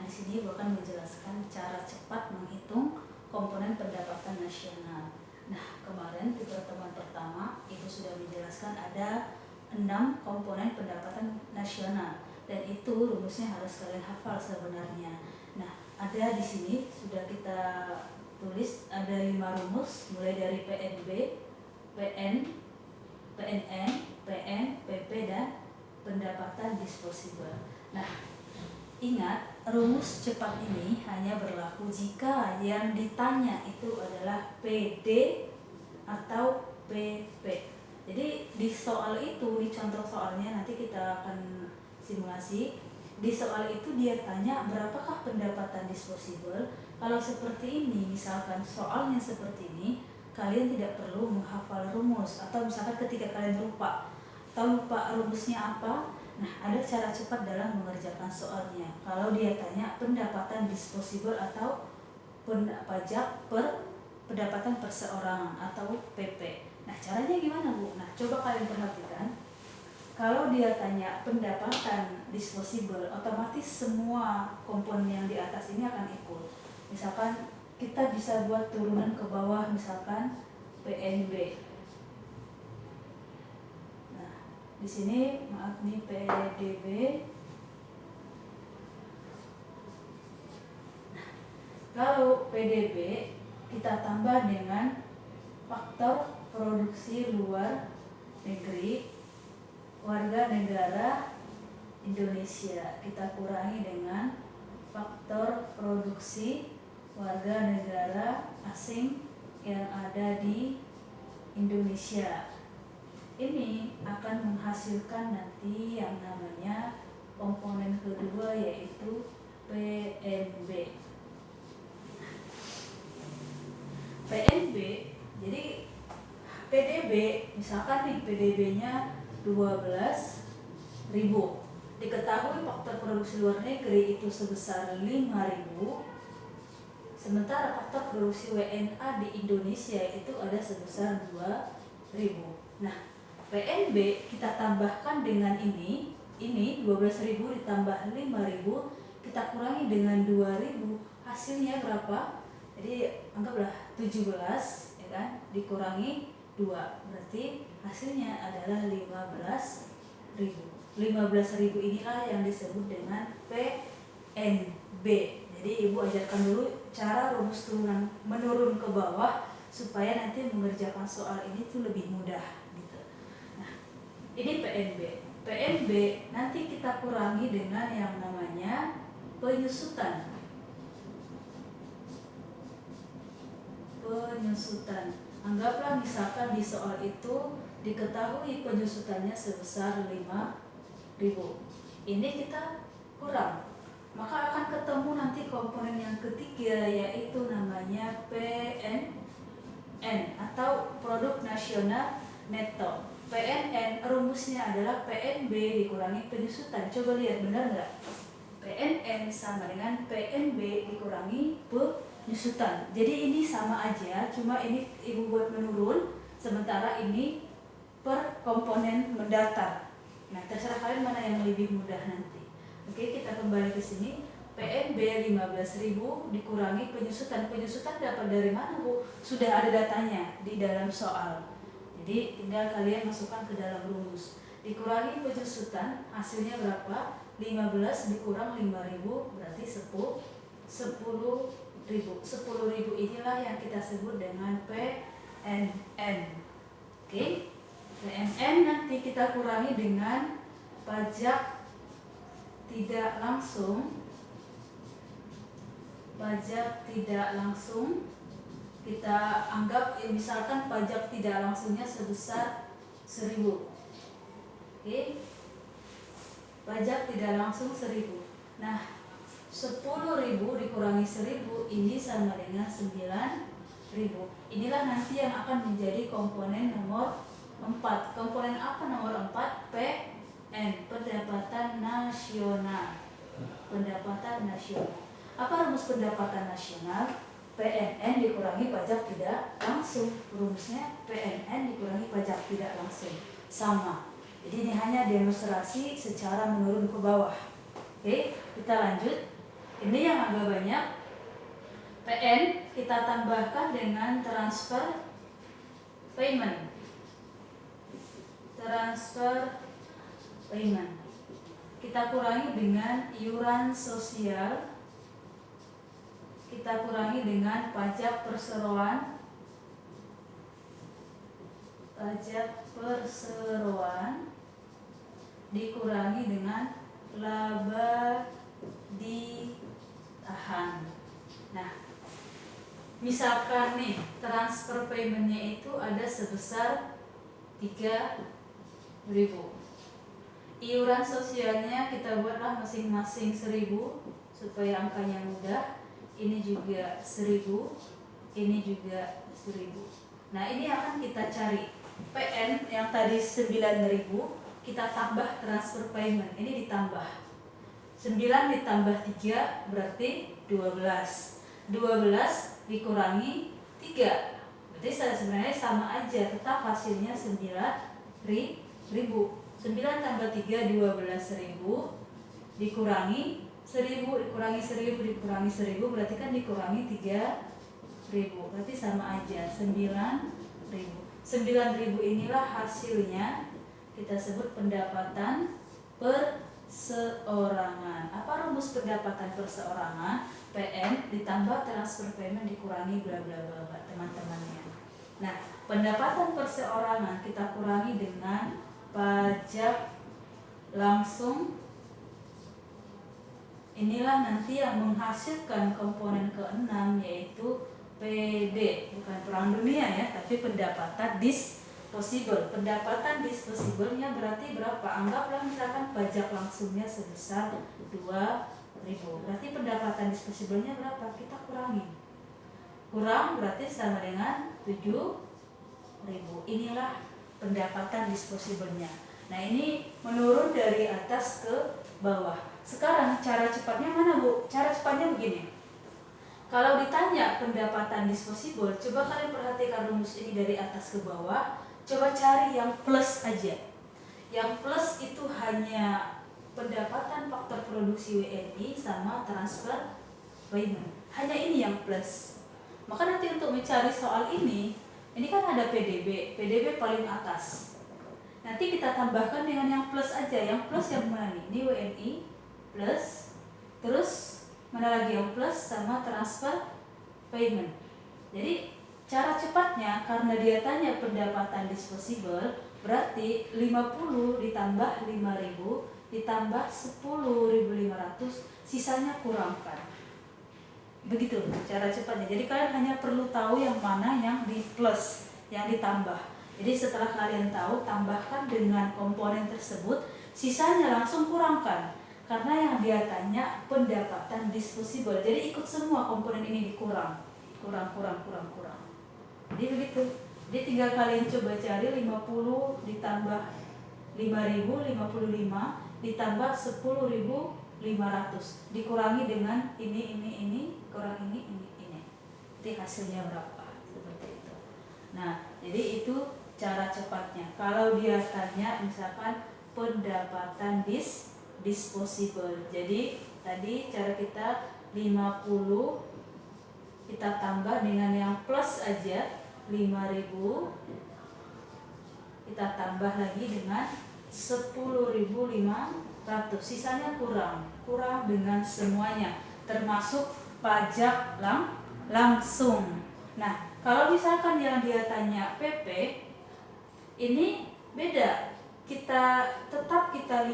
di sini Ibu akan menjelaskan cara cepat menghitung komponen pendapatan nasional. Nah, kemarin di pertemuan pertama Ibu sudah menjelaskan ada 6 komponen pendapatan nasional dan itu rumusnya harus kalian hafal sebenarnya. Nah, ada di sini sudah kita tulis ada 5 rumus mulai dari PNB, PN, PNN, PN, PP dan pendapatan disposable. Nah, ingat rumus cepat ini hanya berlaku jika yang ditanya itu adalah PD atau PP. Jadi di soal itu, di contoh soalnya nanti kita akan simulasi. Di soal itu dia tanya berapakah pendapatan disposable. Kalau seperti ini, misalkan soalnya seperti ini, kalian tidak perlu menghafal rumus. Atau misalkan ketika kalian lupa rumusnya apa, nah ada cara cepat dalam mengerjakan soalnya. Kalau dia tanya pendapatan disposable atau pajak per pendapatan perseorangan atau PP. Nah, caranya gimana, Bu? Nah, coba kalian perhatikan. Kalau dia tanya pendapatan disposable, otomatis semua komponen yang di atas ini akan ikut. Misalkan kita bisa buat turunan ke bawah, misalkan PNB. Nah, di sini maaf nih PDB. Nah, kalau PDB kita tambah dengan faktor produksi luar negeri warga negara Indonesia, kita kurangi dengan faktor produksi warga negara asing yang ada di Indonesia. Ini akan menghasilkan nanti yang namanya komponen kedua, yaitu PNB. PNB, jadi PDB, misalkan nih PDB-nya 12.000. Diketahui faktor produksi luar negeri itu sebesar 5.000. Sementara faktor produksi WNA di Indonesia itu ada sebesar 2.000. Nah, PNB kita tambahkan dengan ini 12.000 ditambah 5.000, kita kurangi dengan 2.000, hasilnya berapa? Jadi anggaplah 17, ya kan, dikurangi 2, berarti hasilnya adalah 15.000. 15.000 inilah yang disebut dengan PNB. Jadi Ibu ajarkan dulu cara rumus turunan menurun ke bawah supaya nanti mengerjakan soal ini tuh lebih mudah gitu. Nah, ini PNB. PNB nanti kita kurangi dengan yang namanya penyusutan. Penyusutan. Anggaplah misalkan di soal itu diketahui penyusutannya sebesar 5.000. Ini kita kurang. Maka akan ketemu nanti komponen yang ketiga, yaitu namanya PNN atau produk nasional neto. PNN rumusnya adalah PNB dikurangi penyusutan. Coba lihat benar nggak? PNN sama dengan PNB dikurangi penyusutan. Jadi ini sama aja, cuma ini Ibu buat menurun, sementara ini per komponen mendatar. Nah, terserah kalian mana yang lebih mudah nanti. Oke, kita kembali ke sini. PNB 15.000 dikurangi penyusutan. Penyusutan dapat dari mana, Bu? Sudah ada datanya di dalam soal. Jadi tinggal kalian masukkan ke dalam rumus. Dikurangi penyusutan, hasilnya berapa? 15 dikurang 5.000 berarti 10.000. 10.000 inilah yang kita sebut dengan PNN. Oke, PNN nanti kita kurangi dengan pajak tidak langsung. Pajak tidak langsung kita anggap misalkan pajak tidak langsungnya sebesar 1.000. Oke, pajak tidak langsung 1.000. Nah, 10.000 dikurangi 1.000 ini sama dengan 9.000. Inilah nanti yang akan menjadi komponen nomor 4. Komponen apa nomor 4? PN, pendapatan nasional. Pendapatan nasional. Apa rumus pendapatan nasional? PNN dikurangi pajak tidak langsung. Rumusnya PNN dikurangi pajak tidak langsung. Sama. Jadi ini hanya demonstrasi secara menurun ke bawah. Oke, kita lanjut. Ini yang agak banyak. PN kita tambahkan dengan transfer payment. Transfer payment. Kita kurangi dengan iuran sosial. Kita kurangi dengan pajak perseroan. Pajak perseroan dikurangi dengan laba ditahan. Nah, misalkan nih transfer paymentnya itu ada sebesar 3.000. Iuran sosialnya kita buatlah masing-masing 1.000 supaya angkanya mudah. Ini juga 1.000, ini juga 1.000. Nah, ini akan kita cari PN yang tadi 9.000, kita tambah transfer payment. Ini ditambah 9 ditambah 3 berarti 12. 12 dikurangi 3 berarti sebenarnya sama aja, tetap hasilnya 9.000. 9 tambah 3 12.000 dikurangi 1.000 dikurangi 1.000 dikurangi 1.000 berarti kan dikurangi 3.000, berarti sama aja 9.000. 9.000 inilah hasilnya kita sebut pendapatan perseorangan. Apa rumus pendapatan perseorangan? PN ditambah transfer payment dikurangi bla bla bla bla, teman-temannya. Nah, pendapatan perseorangan kita kurangi dengan pajak langsung. Inilah nanti yang menghasilkan komponen ke-6 yaitu PD, bukan perang dunia ya, tapi pendapatan disposable. Pendapatan disposable-nya berarti berapa? Anggaplah misalkan pajak langsungnya sebesar 2.000. Berarti pendapatan disposable-nya berapa? Kita kurangi. Kurang berarti sama dengan 7.000. Inilah pendapatan disposable-nya. Nah, ini menurun dari atas ke bawah. Sekarang cara cepatnya mana, Bu? Cara cepatnya begini. Kalau ditanya pendapatan disposable, coba kalian perhatikan rumus ini dari atas ke bawah. Coba cari yang plus aja. Yang plus itu hanya pendapatan faktor produksi WNI sama transfer payment. Hanya ini yang plus. Maka nanti untuk mencari soal ini kan ada PDB. PDB paling atas. Nanti kita tambahkan dengan yang plus aja. Yang plus yang mana nih? Ini WNI plus. Terus mana lagi yang plus sama transfer payment. Jadi cara cepatnya karena dia tanya pendapatan disposable, berarti 50 ditambah 5.000 ditambah 10.500, sisanya kurangkan. Begitu cara cepatnya. Jadi kalian hanya perlu tahu yang mana yang di plus, yang ditambah. Jadi setelah kalian tahu, tambahkan dengan komponen tersebut, sisanya langsung kurangkan. Karena yang dia tanya pendapatan disposable. Jadi ikut semua komponen ini dikurang. Kurang. Jadi begitu. Jadi tinggal kalian coba cari 50 ditambah 5.000, 55 ditambah 10.500 dikurangi dengan ini kurang ini. Jadi hasilnya berapa? Seperti itu. Nah, jadi itu cara cepatnya. Kalau dia tanya misalkan pendapatan disposable. Jadi tadi cara kita 50 kita tambah dengan yang plus aja 5.000, kita tambah lagi dengan 10.500, sisanya kurang dengan semuanya termasuk pajak langsung. Nah, kalau misalkan yang dia tanya PP, ini beda. Kita 50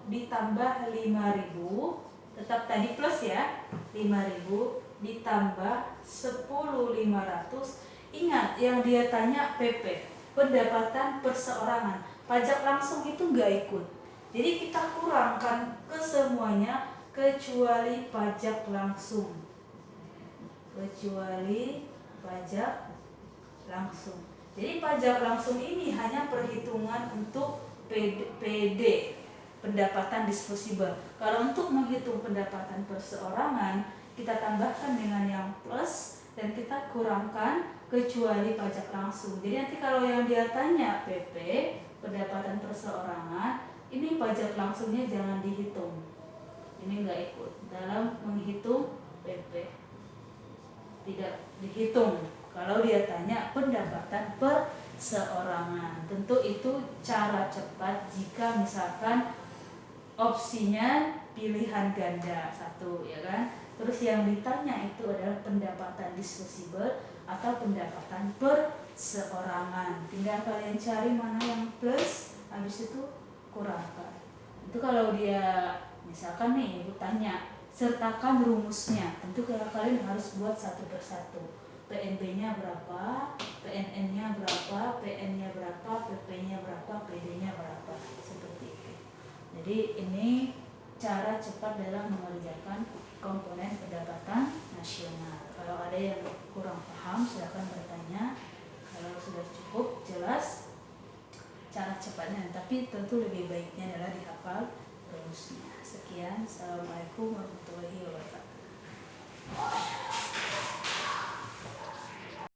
ditambah 5.000, tetap tadi plus ya, 5.000 ditambah 10.500. Ingat yang dia tanya PP, pendapatan perseorangan. Pajak langsung itu nggak ikut. Jadi kita kurangkan ke semuanya kecuali pajak langsung. Jadi pajak langsung ini hanya perhitungan untuk PD, pendapatan disposable. Kalau untuk menghitung pendapatan perseorangan, kita tambahkan dengan yang plus dan kita kurangkan kecuali pajak langsung. Jadi nanti kalau yang dia tanya PP, pendapatan perseorangan, ini pajak langsungnya jangan dihitung. ini nggak ikut dalam menghitung PP, tidak dihitung. Kalau dia tanya pendapatan perseorangan, tentu itu cara cepat jika misalkan opsinya pilihan ganda satu, ya kan. Terus yang ditanya itu adalah pendapatan disposable atau pendapatan perseorangan. Tinggal kalian cari mana yang plus, habis itu kurangkan. Itu kalau dia misalkan nih ibu tanya sertakan rumusnya, tentu kalian harus buat satu persatu. PNB-nya berapa, PNN-nya berapa, PN-nya berapa, PP-nya berapa, PD-nya berapa, seperti itu. Jadi ini cara cepat dalam mengerjakan komponen pendapatan nasional. Kalau ada yang kurang paham silakan bertanya. Kalau sudah cukup jelas cara cepatnya, tapi tentu lebih baiknya adalah dihafal rumusnya. Sekian, assalamualaikum warahmatullahi wabarakatuh.